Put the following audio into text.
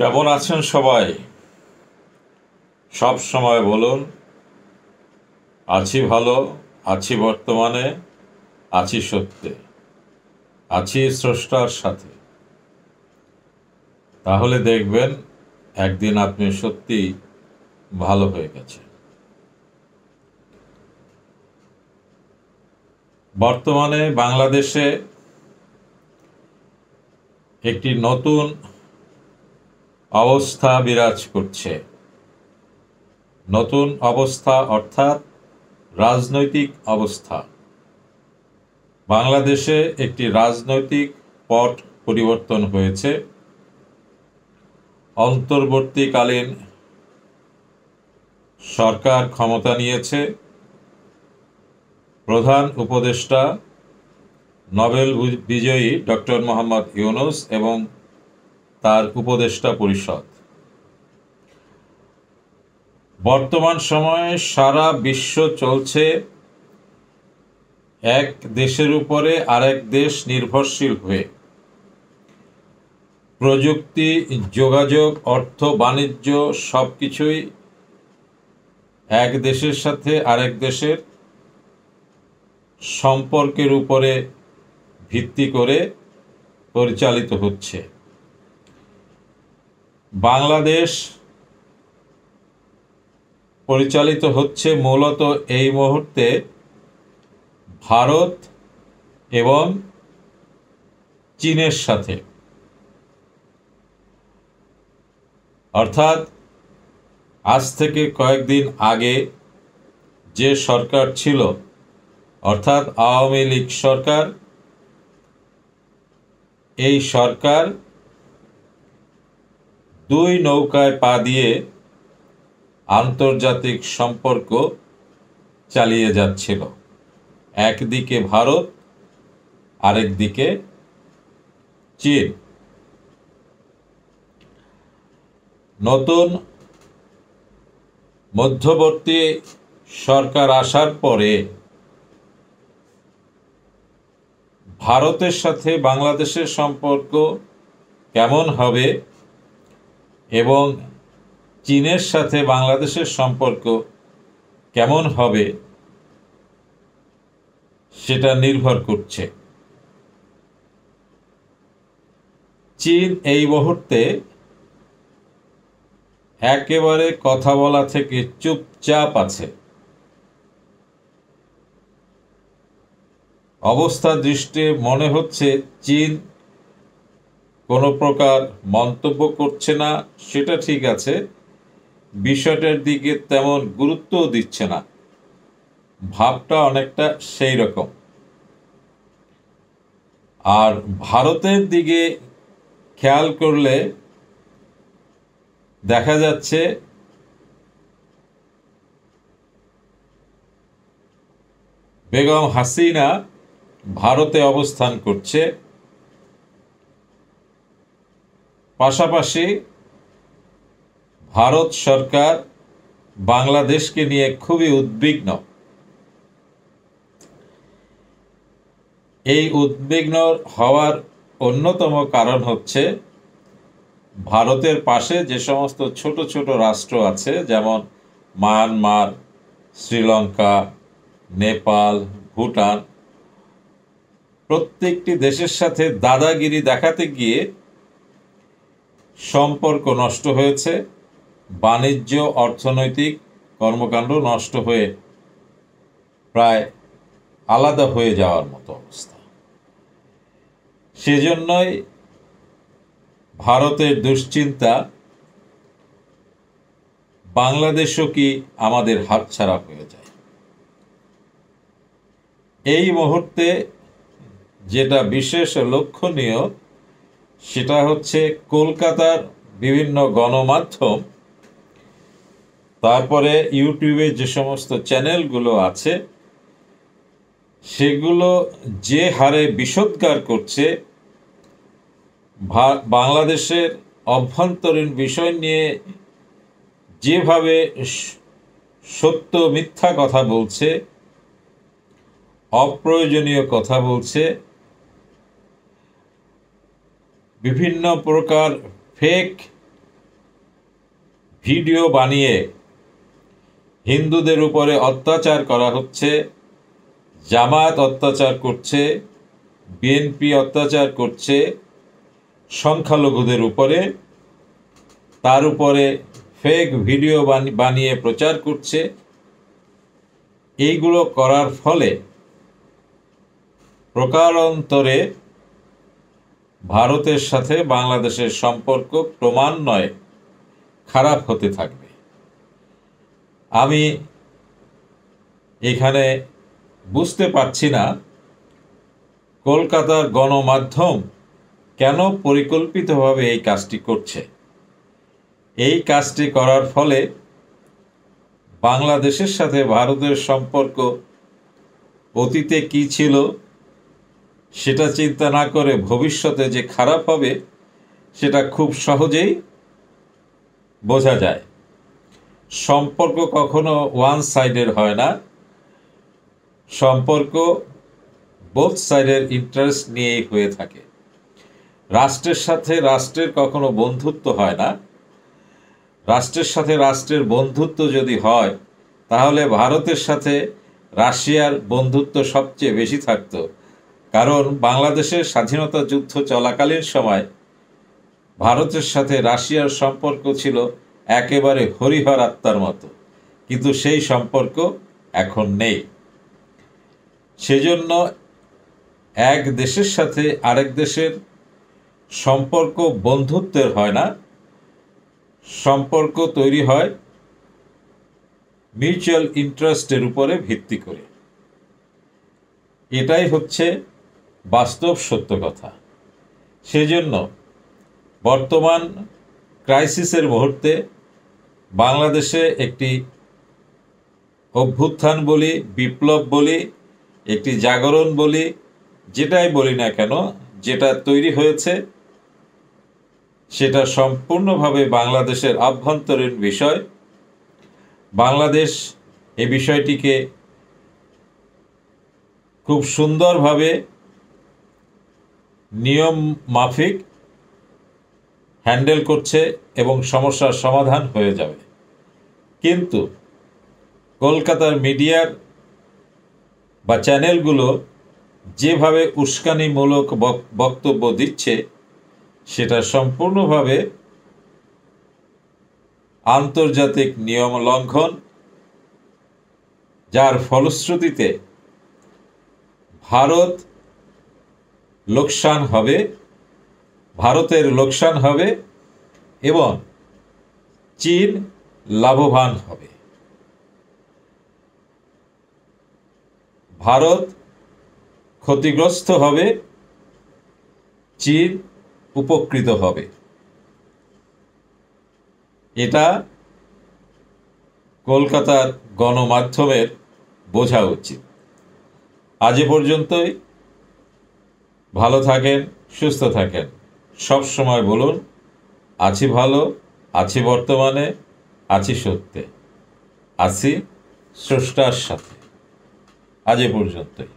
কেমন আছেন সবাই? সব সময় বলুন, আছি ভালো, আছি বর্তমানে, আছি সত্যে, আছি স্রষ্টার সাথে। তাহলে দেখবেন একদিন আপনি সত্যি ভালো হয়ে গেছে। বর্তমানে বাংলাদেশে একটি নতুন অবস্থা বিরাজ করছে। নতুন অবস্থা অর্থাৎ রাজনৈতিক অবস্থা। বাংলাদেশে একটি রাজনৈতিক পট পরিবর্তন হয়েছে। অন্তর্বর্তীকালীন সরকার ক্ষমতা নিয়েছে। প্রধান উপদেষ্টা নোবেল বিজয়ী ডক্টর মোহাম্মদ ইউনূস এবং তার উপদেষ্টা পরিষদ। বর্তমান সময়ে সারা বিশ্ব চলছে এক দেশের উপরে আরেক দেশ নির্ভরশীল হয়ে। প্রযুক্তি, যোগাযোগ, অর্থ, বাণিজ্য সবকিছুই এক দেশের সাথে আরেক দেশের সম্পর্কের উপরে ভিত্তি করে পরিচালিত হচ্ছে। বাংলাদেশ পরিচালিত হচ্ছে মূলত এই মুহূর্তে ভারত এবং চীনের সাথে। অর্থাৎ আজ থেকে কয়েকদিন আগে যে সরকার ছিল, অর্থাৎ আওয়ামী লীগ সরকার, এই সরকার দুই নৌকায় পা দিয়ে আন্তর্জাতিক সম্পর্ক চালিয়ে যাচ্ছিল। একদিকে ভারত, আরেকদিকে চীন। নতুন মধ্যবর্তী সরকার আসার পরে ভারতের সাথে বাংলাদেশের সম্পর্ক কেমন হবে এবং চীনের সাথে বাংলাদেশের সম্পর্ক কেমন হবে সেটা নির্ভর করছে। চীন এই মুহূর্তে একেবারে কথা বলা থেকে চুপচাপ আছে। অবস্থা দৃষ্টে মনে হচ্ছে চীন কোনো প্রকার মন্তব্য করছে না, সেটা ঠিক আছে, বিষয়টার দিকে তেমন গুরুত্বও দিচ্ছে না। ভাবটা অনেকটা সেই রকম। আর ভারতের দিকে খেয়াল করলে দেখা যাচ্ছে বেগম হাসিনা ভারতে অবস্থান করছে। পাশাপাশি ভারত সরকার বাংলাদেশকে নিয়ে খুবই উদ্বিগ্ন। এই উদ্বিগ্ন হওয়ার অন্যতম কারণ হচ্ছে ভারতের পাশে যে সমস্ত ছোট ছোট রাষ্ট্র আছে, যেমন মায়ানমার, শ্রীলঙ্কা, নেপাল, ভুটান, প্রত্যেকটি দেশের সাথে দাদাগিরি দেখাতে গিয়ে সম্পর্ক নষ্ট হয়েছে। বাণিজ্য, অর্থনৈতিক কর্মকাণ্ড নষ্ট হয়ে প্রায় আলাদা হয়ে যাওয়ার মতো অবস্থা। সেজন্যই ভারতের দুশ্চিন্তা, বাংলাদেশও কি আমাদের হাতছাড়া হয়ে যায়। এই মুহূর্তে যেটা বিশেষ লক্ষণীয় সেটা হচ্ছে কলকাতার বিভিন্ন গণমাধ্যম, তারপরে ইউটিউবে যে সমস্ত চ্যানেলগুলো আছে, সেগুলো যে হারে বিষোদ্গার করছে বাংলাদেশের অভ্যন্তরীণ বিষয় নিয়ে, যেভাবে সত্য মিথ্যা কথা বলছে, অপ্রয়োজনীয় কথা বলছে, বিভিন্ন প্রকার ফেক ভিডিও বানিয়ে হিন্দুদের উপরে অত্যাচার করা হচ্ছে, জামায়াত অত্যাচার করছে, বিএনপি অত্যাচার করছে সংখ্যালঘুদের উপরে, তার উপরে ফেক ভিডিও বানিয়ে প্রচার করছে। এইগুলো করার ফলে প্রকারান্তরে ভারতের সাথে বাংলাদেশের সম্পর্ক ক্রমান্বয়ে খারাপ হতে থাকবে। আমি এখানে বুঝতে পারছি না কলকাতার গণমাধ্যম কেন পরিকল্পিতভাবে এই কাজটি করছে। এই কাজটি করার ফলে বাংলাদেশের সাথে ভারতের সম্পর্ক অতীতে কি ছিল সেটা চিন্তা না করে ভবিষ্যতে যে খারাপ হবে সেটা খুব সহজেই বোঝা যায়। সম্পর্ক কখনো ওয়ান সাইডের হয় না, সম্পর্ক বোথ সাইডের ইন্টারেস্ট নিয়েই হয়ে থাকে। রাষ্ট্রের সাথে রাষ্ট্রের কখনো বন্ধুত্ব হয় না। রাষ্ট্রের সাথে রাষ্ট্রের বন্ধুত্ব যদি হয় তাহলে ভারতের সাথে রাশিয়ার বন্ধুত্ব সবচেয়ে বেশি থাকত, কারণ বাংলাদেশের স্বাধীনতা যুদ্ধ চলাকালীন সময় ভারতের সাথে রাশিয়ার সম্পর্ক ছিল একেবারে হরিহর আত্মার মতো, কিন্তু সেই সম্পর্ক এখন নেই। সেজন্য এক দেশের সাথে আরেক দেশের সম্পর্ক বন্ধুত্বের হয় না, সম্পর্ক তৈরি হয় মিউচুয়াল ইন্টারেস্টের উপরে ভিত্তি করে। এটাই হচ্ছে বাস্তব সত্য কথা। সেজন্য বর্তমান ক্রাইসিসের মুহূর্তে বাংলাদেশে একটি অভ্যুত্থান বলি, বিপ্লব বলি, একটি জাগরণ বলি, যেটাই বলি না কেন, যেটা তৈরি হয়েছে সেটা সম্পূর্ণভাবে বাংলাদেশের আভ্যন্তরীণ বিষয়। বাংলাদেশ এই বিষয়টিকে খুব সুন্দরভাবে নিয়ম মাফিক হ্যান্ডেল করছে এবং সমস্যার সমাধান হয়ে যাবে। কিন্তু কলকাতার মিডিয়ার বা চ্যানেলগুলো যেভাবে উস্কানিমূলক বক্তব্য দিচ্ছে সেটা সম্পূর্ণভাবে আন্তর্জাতিক নিয়ম লঙ্ঘন, যার ফলশ্রুতিতে ভারতের লোকসান হবে এবং চীন লাভবান হবে। ভারত ক্ষতিগ্রস্ত হবে, চীন উপকৃত হবে। এটা কলকাতার গণমাধ্যমের বোঝা উচিত। আজ এ পর্যন্তই। ভালো থাকেন, সুস্থ থাকেন। সব সময় বলুন, আছি ভালো, আছি বর্তমানে, আছি সত্যে, আছি স্রষ্টার সাথে। আজ এ পর্যন্তই।